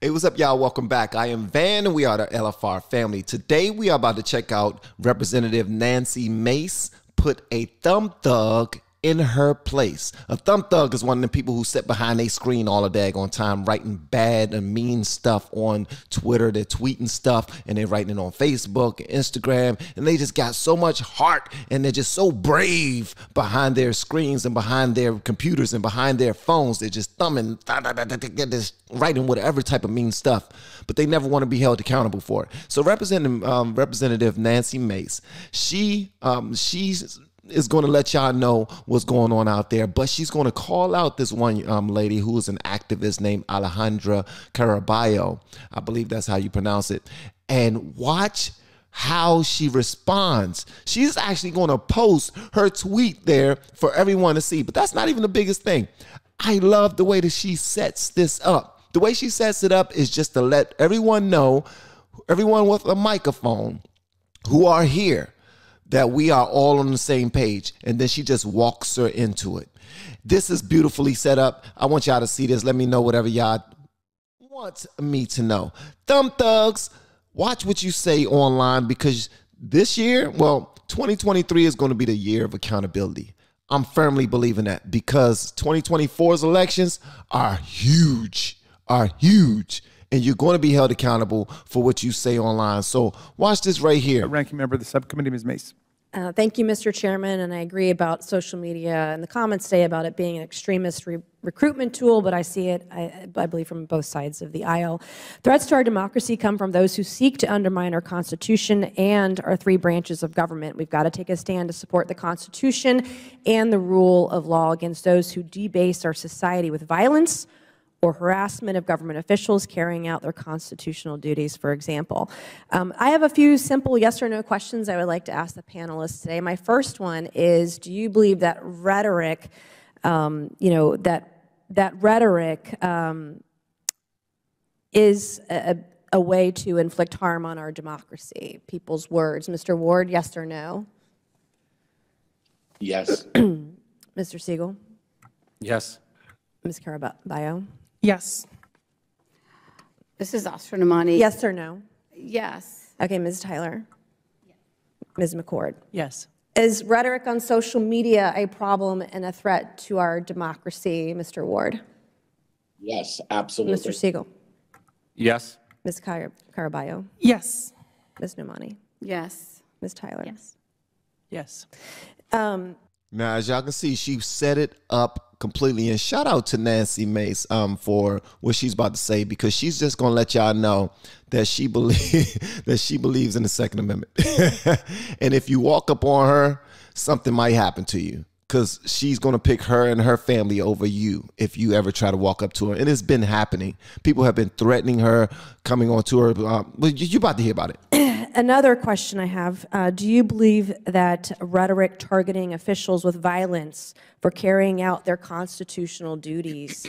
Hey, what's up, y'all? Welcome back. I am Van, and we are the LFR family. Today, we are about to check out Representative Nancy Mace put a thumb thug in her place. A thumb thug is one of the people who sit behind a screen all the daggone time writing bad and mean stuff on Twitter. They're tweeting stuff and they're writing it on Facebook and Instagram, and they just got so much heart and they're just so brave behind their screens and behind their computers and behind their phones. They're just thumbing, just writing whatever type of mean stuff, but they never want to be held accountable for it. So Representative Nancy Mace, she's is going to let y'all know what's going on out there, but she's going to call out this one lady who is an activist named Alejandra Caraballo. I believe that's how you pronounce it. And watch how she responds. She's actually going to post her tweet there for everyone to see, but that's not even the biggest thing. I love the way that she sets this up. The way she sets it up is just to let everyone know, everyone with a microphone who are here, that we are all on the same page, and then she just walks her into it. This is beautifully set up. I want y'all to see this. Let me know whatever y'all want me to know. Thumb thugs, watch what you say online, because this year, well, 2023 is going to be the year of accountability. I'm firmly believing that, because 2024's elections are huge, and you're going to be held accountable for what you say online. So watch this right here. Ranking member of the subcommittee, Ms. Mace. Thank you, Mr. Chairman, and I agree about social media, and the comments say about it being an extremist recruitment tool, but I see it, I believe, from both sides of the aisle. Threats to our democracy come from those who seek to undermine our Constitution and our three branches of government. We've got to take a stand to support the Constitution and the rule of law against those who debase our society with violence or harassment of government officials carrying out their constitutional duties, for example. I have a few simple yes or no questions I would like to ask the panelists today. My first one is, do you believe that rhetoric, that rhetoric is a way to inflict harm on our democracy, people's words? Mr. Ward, yes or no? Yes. Mr. Siegel? Yes. Ms. Caraballo? Yes. This is Astronomani. Yes or no? Yes. Okay, Ms. Tyler? Yes. Ms. McCord? Yes. Is rhetoric on social media a problem and a threat to our democracy, Mr. Ward? Yes, absolutely. Mr. Siegel? Yes. Ms. Caraballo? Yes. Ms. Nomani? Yes. Ms. Tyler? Yes. Yes. Now, as y'all can see, she set it up completely, and shout out to Nancy Mace for what she's about to say, because she's just gonna let y'all know that she believes in the Second Amendment. And if you walk up on her, something might happen to you, because she's gonna pick her and her family over you if you ever try to walk up to her. And it's been happening. People have been threatening her, coming on to her. But you're about to hear about it. Another question I have, do you believe that rhetoric targeting officials with violence for carrying out their constitutional duties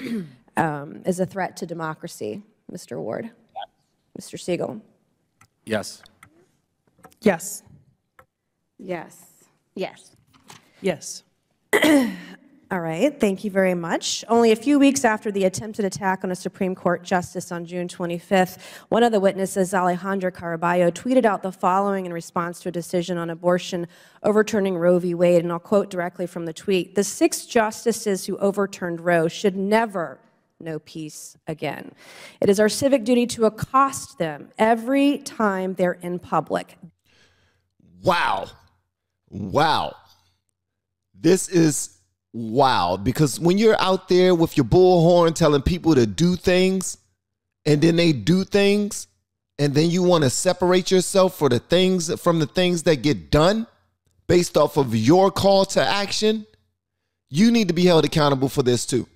is a threat to democracy, Mr. Ward? Mr. Siegel? Yes. Yes. Yes. Yes. Yes. All right, thank you very much. Only a few weeks after the attempted attack on a Supreme Court justice on June 25th, one of the witnesses, Alejandra Caraballo, tweeted out the following in response to a decision on abortion overturning Roe v. Wade, and I'll quote directly from the tweet: "The 6 justices who overturned Roe should never know peace again. It is our civic duty to accost them every time they're in public." Wow. Wow. This is wild, because when you're out there with your bullhorn telling people to do things, and then they do things, and then you want to separate yourself from the things that get done based off of your call to action, you need to be held accountable for this too.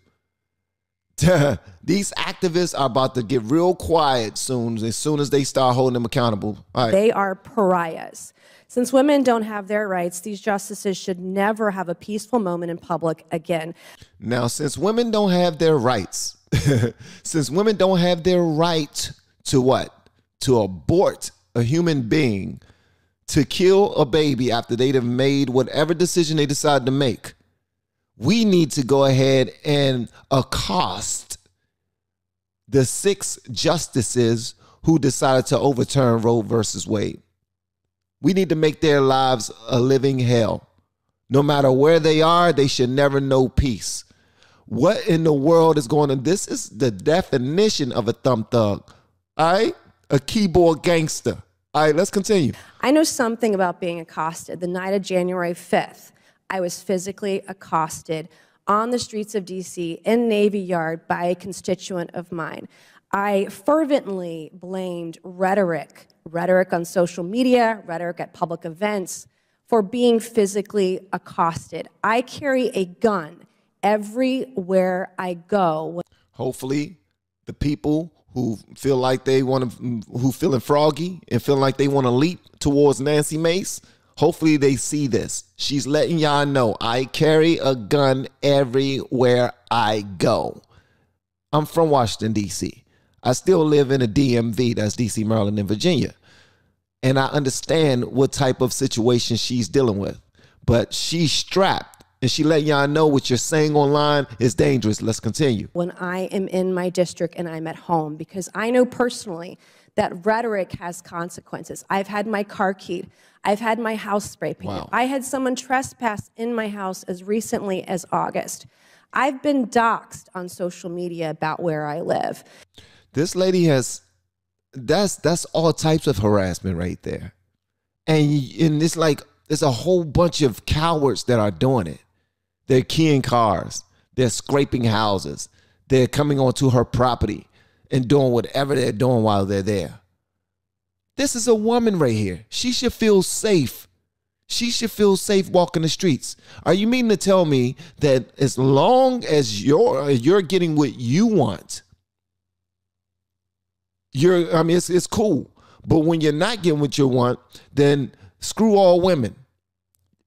These activists are about to get real quiet soon as they start holding them accountable. All right. They are pariahs. Since women don't have their rights, these justices should never have a peaceful moment in public again. Now, since women don't have their rights, since women don't have their right to what? To abort a human being, to kill a baby after they'd have made whatever decision they decide to make, we need to go ahead and accost the 6 justices who decided to overturn Roe versus Wade. We need to make their lives a living hell. No matter where they are, they should never know peace. What in the world is going on? This is the definition of a thumb thug. All right? A keyboard gangster. All right, let's continue. I know something about being accosted. The night of January 5th, I was physically accosted on the streets of DC in Navy Yard by a constituent of mine. I fervently blamed rhetoric on social media, rhetoric at public events, for being physically accosted. I carry a gun everywhere I go. Hopefully, the people who feel like they want to, who feeling froggy and feel like they want to leap towards Nancy Mace, hopefully they see this. She's letting y'all know, I carry a gun everywhere I go. I'm from Washington, D.C. I still live in a DMV, that's D.C., Maryland, and Virginia. And I understand what type of situation she's dealing with. But she's strapped, and she let y'all know what you're saying online is dangerous. Let's continue. When I am in my district and I'm at home, because I know personally that rhetoric has consequences. I've had my car keyed. I've had my house spray painted. Wow. I had someone trespass in my house as recently as August. I've been doxxed on social media about where I live. This lady has, that's all types of harassment right there. And it's like, there's a whole bunch of cowards that are doing it. They're keying cars. They're scraping houses. They're coming onto her property and doing whatever they're doing while they're there. This is a woman right here. She should feel safe. She should feel safe walking the streets. Are you meaning to tell me that as long as you're getting what you want, it's cool. But when you're not getting what you want, then screw all women.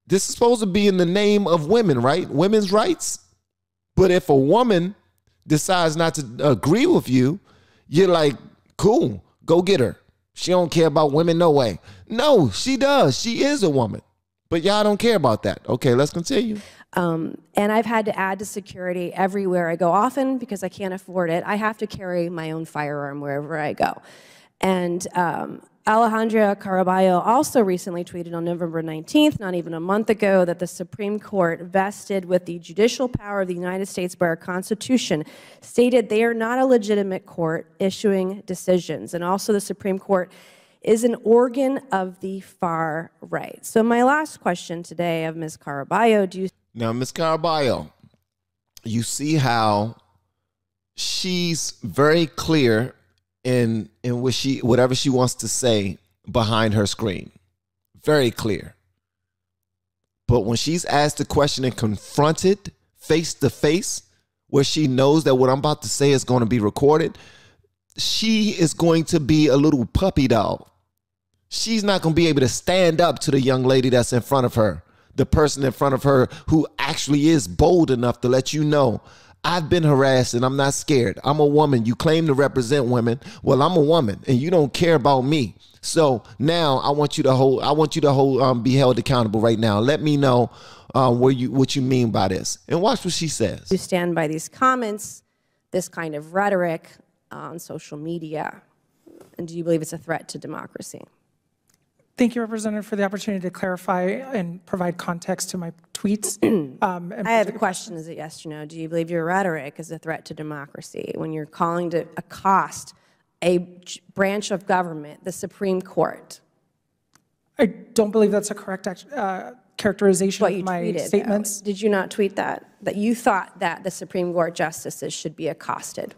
This is supposed to be in the name of women, right? Women's rights. But if a woman decides not to agree with you, you're like, cool, go get her. She don't care about women, no way. No, she does. She is a woman. But y'all don't care about that. Okay, let's continue. And I've had to add to security everywhere I go. Often, because I can't afford it, I have to carry my own firearm wherever I go. And Alejandra Caraballo also recently tweeted on November 19th, not even a month ago, that the Supreme Court, vested with the judicial power of the United States by our Constitution, stated they are not a legitimate court issuing decisions. And also the Supreme Court is an organ of the far right. So my last question today of Ms. Caraballo, do you... Now, Ms. Caraballo, you see how she's very clear in whatever she wants to say behind her screen. Very clear. But when she's asked the question and confronted face to face, where she knows that what I'm about to say is going to be recorded, she is going to be a little puppy dog. She's not going to be able to stand up to the young lady that's in front of her, the person in front of her who actually is bold enough to let you know, I've been harassed and I'm not scared. I'm a woman. You claim to represent women. Well, I'm a woman and you don't care about me. So now I want you to be held accountable right now. Let me know what you mean by this. And watch what she says. You stand by these comments, this kind of rhetoric on social media, and do you believe it's a threat to democracy? Thank you, Representative, for the opportunity to clarify and provide context to my tweets. I have a question. Is it yes or no? Do you believe your rhetoric is a threat to democracy when you're calling to accost a branch of government, the Supreme Court? I don't believe that's a correct characterization of my tweeted, statements. Did you not tweet that? That you thought that the Supreme Court justices should be accosted?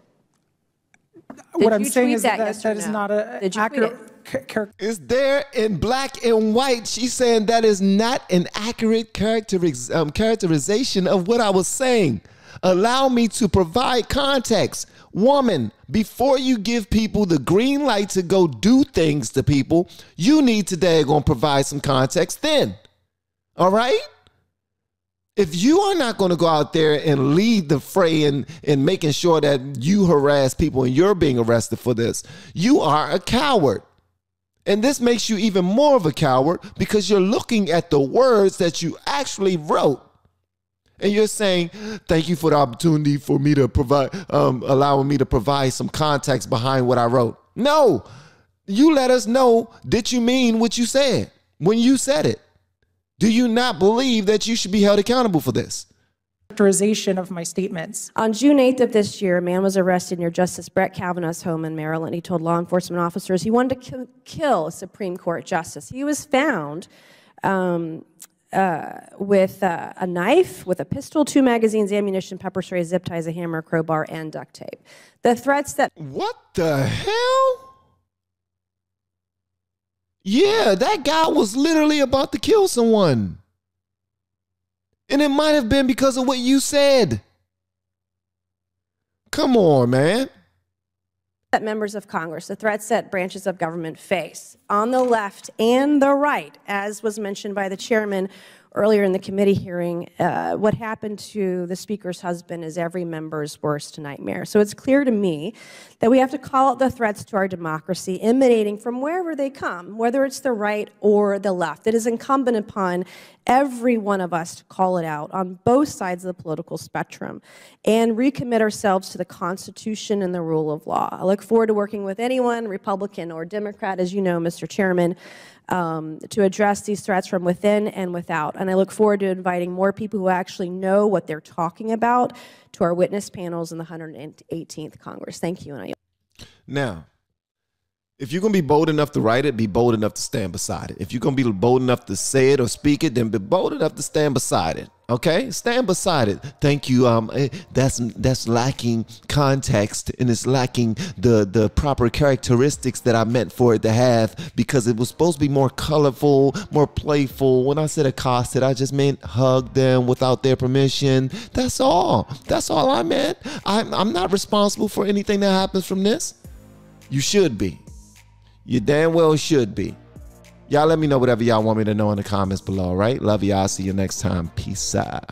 What I'm saying is that yes or that is no? not an accurate character. It's there in black and white. She's saying that is not an accurate characterization of what I was saying. Allow me to provide context. Woman, before you give people the green light to go do things to people, you need to daggone provide some context then. All right? If you are not going to go out there and lead the fray in making sure that you harass people and you're being arrested for this, you are a coward. And this makes you even more of a coward because you're looking at the words that you actually wrote. And you're saying, thank you for the opportunity for me to provide, allowing me to provide some context behind what I wrote. No, you let us know, did you mean what you said when you said it? Do you not believe that you should be held accountable for this? Characterization of my statements. On June 8th of this year, a man was arrested near Justice Brett Kavanaugh's home in Maryland. He told law enforcement officers he wanted to kill a Supreme Court justice. He was found with a knife, with a pistol, 2 magazines, ammunition, pepper spray, zip ties, a hammer, crowbar, and duct tape. The threats that... What the hell? Yeah, that guy was literally about to kill someone. And it might have been because of what you said. Come on, man. That members of Congress, the threats that branches of government face on the left and the right, as was mentioned by the chairman earlier in the committee hearing, what happened to the speaker's husband is every member's worst nightmare. So it's clear to me that we have to call out the threats to our democracy emanating from wherever they come, whether it's the right or the left. It is incumbent upon every one of us to call it out on both sides of the political spectrum and recommit ourselves to the Constitution and the rule of law. I look forward to working with anyone, Republican or Democrat, as you know, Mr. Chairman, to address these threats from within and without. And I look forward to inviting more people who actually know what they're talking about to our witness panels in the 118th Congress. Thank you. And Now, if you're going to be bold enough to write it, be bold enough to stand beside it. If you're going to be bold enough to say it or speak it, then be bold enough to stand beside it. Okay? Stand beside it. Thank you. That's lacking context, and it's lacking the proper characteristics that I meant for it to have, because it was supposed to be more colorful, more playful. When I said accosted, I just meant hug them without their permission. That's all. That's all I meant. I'm not responsible for anything that happens from this. You should be. You damn well should be. Y'all let me know whatever y'all want me to know in the comments below, all right? Love y'all. See you next time. Peace out.